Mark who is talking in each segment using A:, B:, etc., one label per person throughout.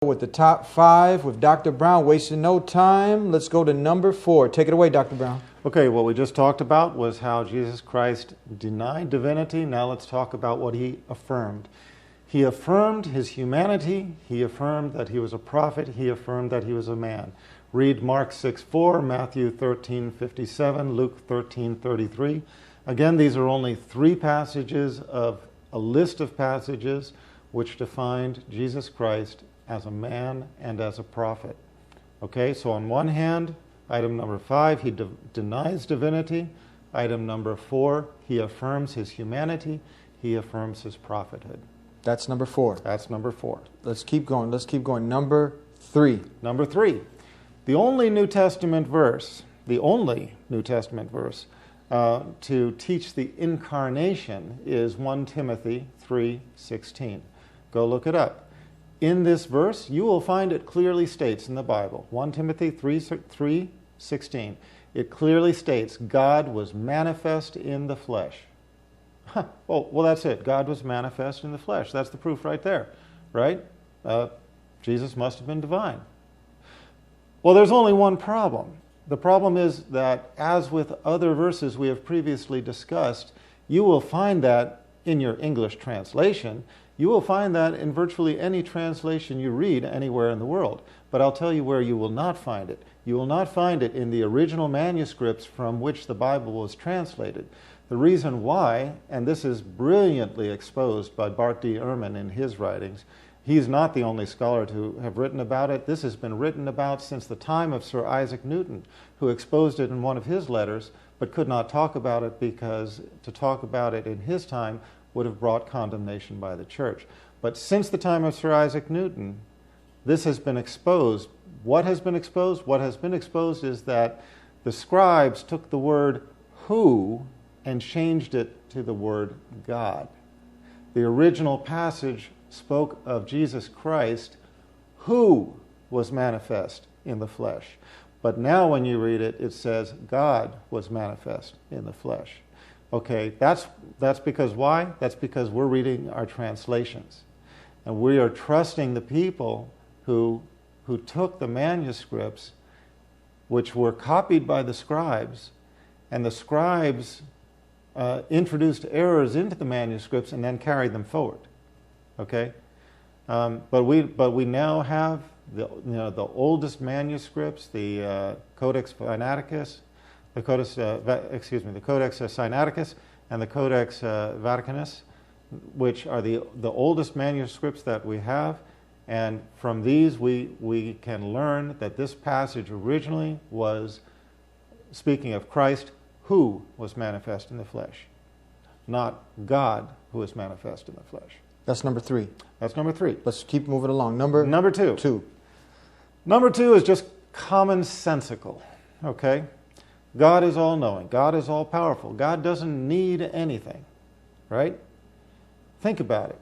A: with the top 5 with Dr. Brown. Wasting no time. Let's go to number 4. Take it away, Dr. Brown.
B: Okay, what we just talked about was how Jesus Christ denied divinity. Now let's talk about what he affirmed. He affirmed his humanity. He affirmed that he was a prophet. He affirmed that he was a man. Read Mark 6:4, Matthew 13:57, Luke 13:33. Again, these are only 3 passages of a list of passages which defined Jesus Christ as a man and as a prophet. Okay, so on one hand, item number 5, he denies divinity. Item number 4, he affirms his humanity. He affirms his prophethood.
A: That's number 4.
B: That's number 4.
A: Let's keep going. Let's keep going. Number 3.
B: Number 3, the only New Testament verse to teach the incarnation is 1 Timothy 3:16. Go look it up. In this verse, you will find it clearly states in the Bible, 1 Timothy 3:16. It clearly states God was manifest in the flesh. Well, that's it. God was manifest in the flesh. That's the proof right there, right? Jesus must have been divine. Well, there's only one problem. The problem is that, as with other verses we have previously discussed, you will find that in your English translation. You will find that in virtually any translation you read anywhere in the world. But I'll tell you where you will not find it. You will not find it in the original manuscripts from which the Bible was translated. The reason why, and this is brilliantly exposed by Bart D. Ehrman in his writings, he's not the only scholar to have written about it. This has been written about since the time of Sir Isaac Newton, who exposed it in one of his letters, but could not talk about it because to talk about it in his time would have brought condemnation by the church. But since the time of Sir Isaac Newton, this has been exposed. What has been exposed? What has been exposed is that the scribes took the word who and changed it to the word God. The original passage spoke of Jesus Christ, who was manifest in the flesh. But now when you read it, it says God was manifest in the flesh. Okay, that's because why? That's because we're reading our translations. And we are trusting the people who took the manuscripts, which were copied by the scribes, and the scribes introduced errors into the manuscripts and then carried them forward. Okay, but we now have the oldest manuscripts, the Codex Sinaiticus, the Codex Sinaiticus, and the Codex Vaticanus, which are the oldest manuscripts that we have. And from these, we can learn that this passage originally was speaking of Christ, who was manifest in the flesh, not God, who was manifest in the flesh.
A: That's number 3.
B: That's number 3.
A: Let's keep moving along. Number
B: 2.
A: 2.
B: Number 2 is just commonsensical. Okay? God is all-knowing. God is all-powerful. God doesn't need anything. Right? Think about it.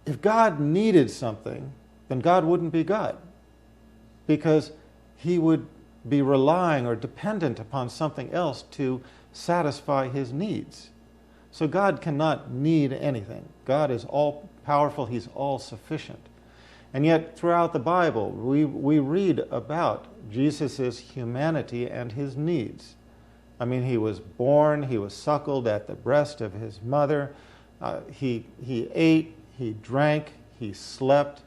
B: If God needed something, then God wouldn't be God. Because he would be relying or dependent upon something else to satisfy his needs. So God cannot need anything. God is all-powerful. He's all-sufficient. And yet, throughout the Bible, we read about Jesus' humanity and his needs. I mean, he was born, he was suckled at the breast of his mother. He ate, he drank, he slept.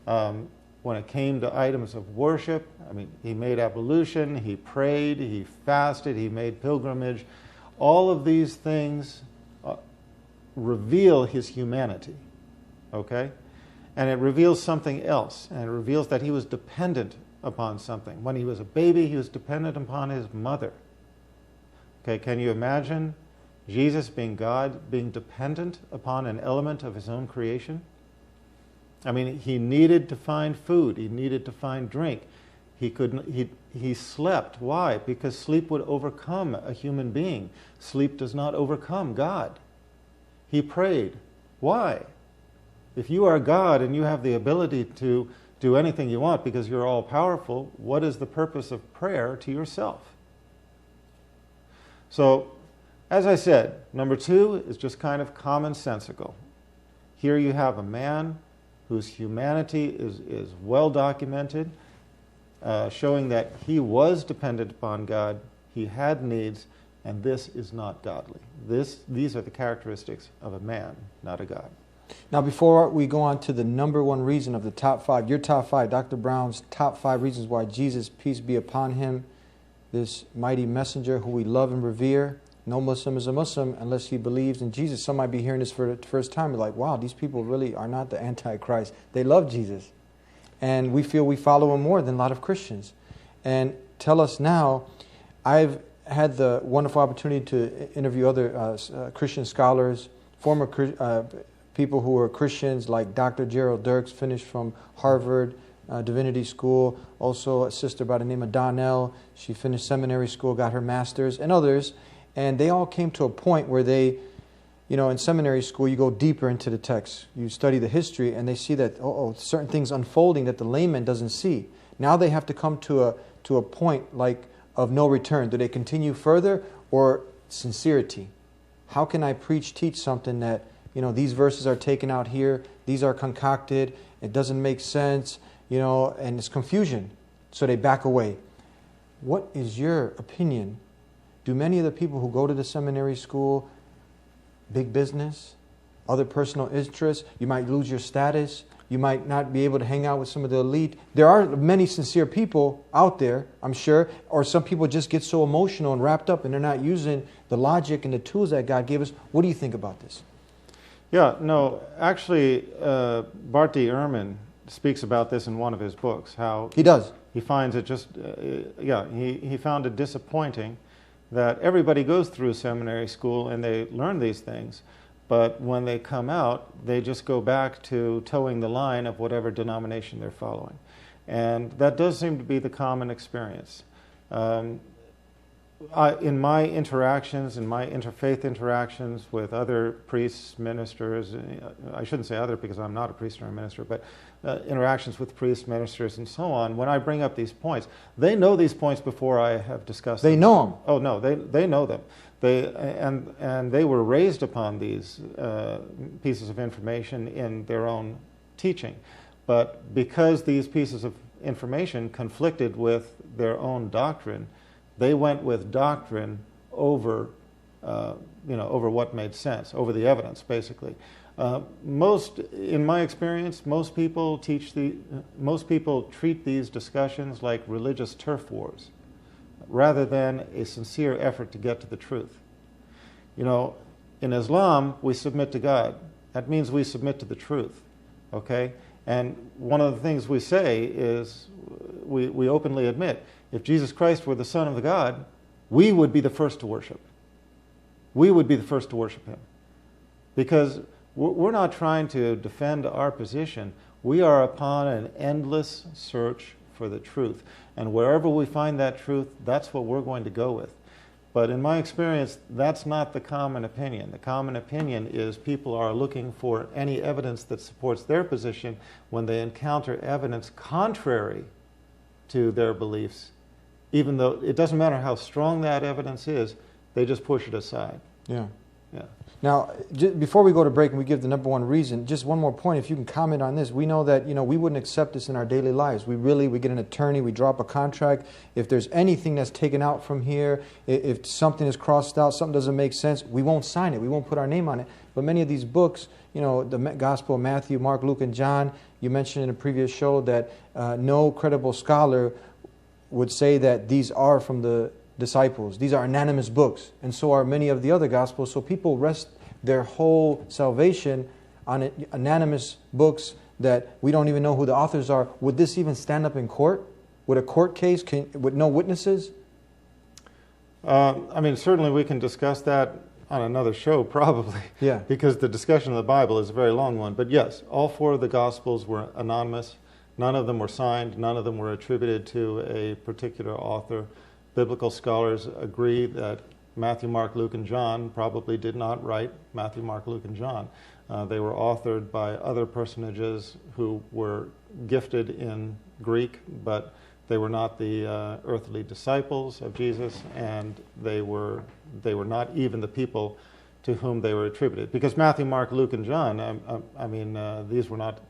B: When it came to items of worship, I mean, he made ablution, he prayed, he fasted, he made pilgrimage. All of these things reveal his humanity, okay? And it reveals something else, and it reveals that he was dependent upon something. When he was a baby, he was dependent upon his mother. Okay, can you imagine Jesus, being God, being dependent upon an element of his own creation? I mean, he needed to find food. He needed to find drink. He slept. Why? Because sleep would overcome a human being. Sleep does not overcome God. He prayed. Why? If you are God and you have the ability to do anything you want because you're all-powerful, what is the purpose of prayer to yourself? So, as I said, number 2 is just kind of commonsensical. Here you have a man whose humanity is well documented, showing that he was dependent upon God, he had needs, and this is not godly. These are the characteristics of a man, not a God.
A: Now, before we go on to the number one reason of the top five, your top five, Dr. Brown's top five reasons why Jesus, peace be upon him, this mighty messenger who we love and revere. No Muslim is a Muslim unless he believes in Jesus. Some might be hearing this for the first time. They're like, wow, these people really are not the Antichrist. They love Jesus. And we feel we follow him more than a lot of Christians. And tell us now, I've had the wonderful opportunity to interview other Christian scholars, former people who are Christians like Dr. Gerald Dirks, finished from Harvard Divinity School. Also a sister by the name of Donnell. She finished seminary school, got her master's, and others. And they all came to a point where they, you know, in seminary school, you go deeper into the text. You study the history, and they see that, certain things unfolding that the layman doesn't see. Now they have to come to a point like of no return. Do they continue further, or sincerity? How can I teach something that, you know, these verses are taken out here, these are concocted, it doesn't make sense, you know, and it's confusion. So they back away. What is your opinion? Do many of the people who go to the seminary school, big business, other personal interests, you might lose your status, you might not be able to hang out with some of the elite. There are many sincere people out there, I'm sure, or some people just get so emotional and wrapped up and they're not using the logic and the tools that God gave us. What do you think about this?
B: Yeah, no, actually, Bart D. Ehrman speaks about this in one of his books, how
A: He does.
B: he finds it just, he found it disappointing that everybody goes through seminary school and they learn these things, but when they come out, they just go back to towing the line of whatever denomination they're following. And that does seem to be the common experience. In my interactions, in my interfaith interactions with other priests, ministers, I shouldn't say other because I'm not a priest or a minister, but interactions with priests, ministers, and so on, when I bring up these points, they know these points before I have discussed them.
A: They know them.
B: Oh, no, they know them. And they were raised upon these pieces of information in their own teaching. But because these pieces of information conflicted with their own doctrine, they went with doctrine over, over what made sense, over the evidence, basically. In my experience, most people treat these discussions like religious turf wars, rather than a sincere effort to get to the truth. You know, in Islam, we submit to God. That means we submit to the truth, okay? And one of the things we say is, we openly admit, if Jesus Christ were the Son of God, we would be the first to worship. We would be the first to worship him. Because we're not trying to defend our position. We are upon an endless search for the truth. And wherever we find that truth, that's what we're going to go with. But in my experience, that's not the common opinion. The common opinion is people are looking for any evidence that supports their position. When they encounter evidence contrary to their beliefs, even though it doesn't matter how strong that evidence is, they just push it aside.
A: Yeah.
B: Yeah.
A: Now, before we go to break and we give the number one reason, just one more point, if you can comment on this. We know that, we wouldn't accept this in our daily lives. We get an attorney, we drop a contract. If there's anything that's taken out from here, if something is crossed out, something doesn't make sense, we won't sign it. We won't put our name on it. But many of these books, the Gospel of Matthew, Mark, Luke, and John, you mentioned in a previous show that no credible scholar would say that these are from the disciples. These are anonymous books, and so are many of the other Gospels. So people rest their whole salvation on anonymous books that we don't even know who the authors are. Would this even stand up in court? Would a court case, with no witnesses?
B: Certainly we can discuss that on another show, probably.
A: Yeah.
B: Because the discussion of the Bible is a very long one. But yes, all four of the Gospels were anonymous. None of them were signed. None of them were attributed to a particular author. Biblical scholars agree that Matthew, Mark, Luke, and John probably did not write Matthew, Mark, Luke, and John. They were authored by other personages who were gifted in Greek, but they were not the earthly disciples of Jesus, and they were not even the people to whom they were attributed. Because Matthew, Mark, Luke, and John, these were not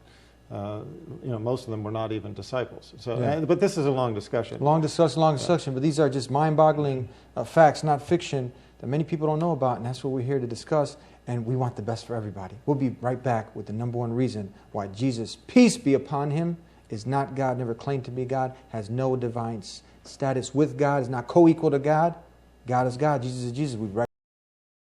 B: Most of them were not even disciples. So,
A: Yeah.
B: but this is a long discussion.
A: Long discussion, but these are just mind-boggling facts, not fiction, that many people don't know about, and that's what we're here to discuss, and we want the best for everybody. We'll be right back with the number one reason why Jesus, peace be upon him, is not God, never claimed to be God, has no divine status with God, is not co-equal to God. God is God, Jesus is Jesus. We'll be right